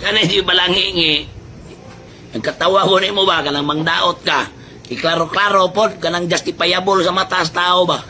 Kanay di balangi. Ang katawa ko mo ba, kanang mangdaot ka. Iklaro-klaro po, kanang justifiable sa mataas tao ba?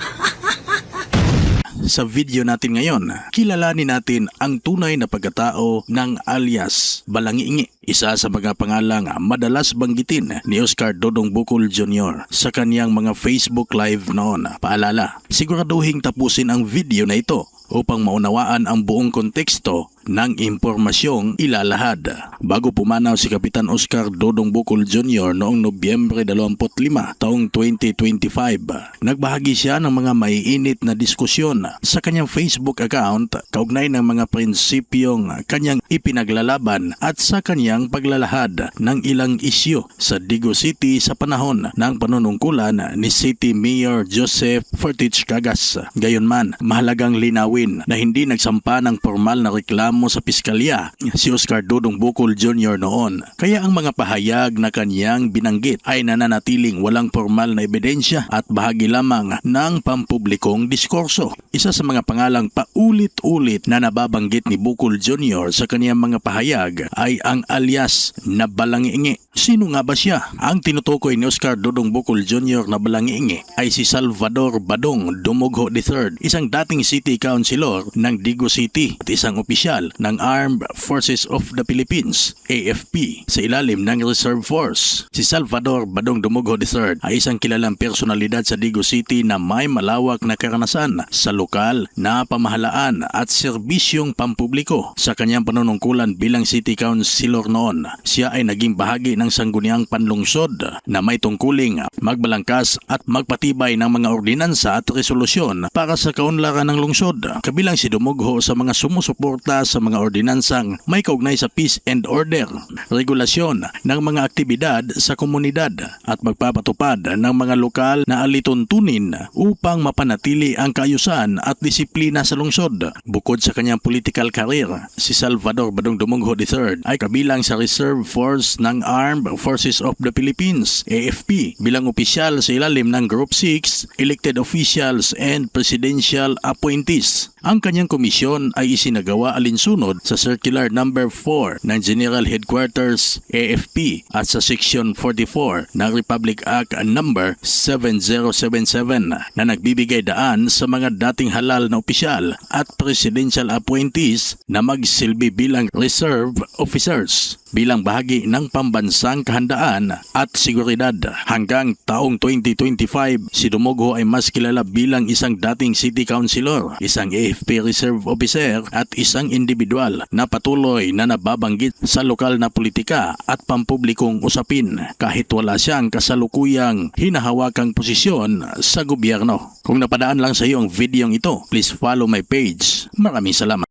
Sa video natin ngayon, kilalanin natin ang tunay na pagkatao ng alias Balangi-ngi. Isa sa mga pangalang madalas banggitin ni Oscar Dodong Bukol Jr. sa kaniyang mga Facebook Live noon. Paalala, siguraduhin tapusin ang video na ito upang maunawaan ang buong konteksto ng impormasyong ilalahad. Bago pumanaw si Kapitan Oscar Dodong Bukol Jr. noong Nobyembre 25, taong 2025, nagbahagi siya ng mga maiinit na diskusyon sa kanyang Facebook account kaugnay ng mga prinsipyong kanyang ipinaglalaban at sa kanyang paglalahad ng ilang isyu sa Digo City sa panahon ng panunungkulan ni City Mayor Joseph Fortich Cagas. Gayunman, mahalagang linawin na hindi nagsampa ng formal na reklamo sa piskalya si Oscar Dodong Bukol Jr. noon. Kaya ang mga pahayag na kanyang binanggit ay nananatiling walang formal na ebidensya at bahagi lamang ng pampublikong diskurso. Isa sa mga pangalang paulit-ulit na nababanggit ni Bukol Jr. sa kaniyang mga pahayag ay ang alias na Balangi-ngi. Sino nga ba siya? Ang tinutukoy ni Oscar Dodong Bukol Jr. na Balangi-ngi ay si Salvador Badong Dumugho III, isang dating city councilor ng Digo City at isang opisyal ng Armed Forces of the Philippines, AFP, sa ilalim ng Reserve Force. Si Salvador Badong Dumugho III ay isang kilalang personalidad sa Digo City na may malawak na karanasan sa lokal na pamahalaan at serbisyong pampubliko. Sa kanyang panunungkulan bilang city councilor noon, siya ay naging bahagi ng sangguniang panlungsod na may tungkuling magbalangkas at magpatibay ng mga ordinansa at resolusyon para sa kaunlaran ng lungsod. Kabilang si Dumugho sa mga sumusuporta sa mga ordinansang may kaugnay sa peace and order, regulasyon ng mga aktibidad sa komunidad at magpapatupad ng mga lokal na alituntunin upang mapanatili ang kaayusan at disiplina sa lungsod. Bukod sa kanyang political career, si Salvador Badong Dumugho III ay kabilang sa Reserve Force ng Armed Forces of the Philippines, AFP, bilang opisyal sa ilalim ng Group 6, elected officials and presidential appointees. Ang kanyang komisyon ay isinagawa alinsunod sa Circular Number 4 ng General Headquarters AFP at sa Section 44 ng Republic Act Number 7077 na nagbibigay daan sa mga dating halal na opisyal at presidential appointees na magsilbi bilang reserve officers bilang bahagi ng pambansang kahandaan at seguridad. Hanggang taong 2025, si Dumugho ay mas kilala bilang isang dating city councilor, isang AFP reserve officer at isang individual na patuloy na nababanggit sa lokal na politika at pampublikong usapin kahit wala siyang kasalukuyang hinahawakang posisyon sa gobyerno. Kung napadaan lang sa iyo ang videong ito, please follow my page. Maraming salamat.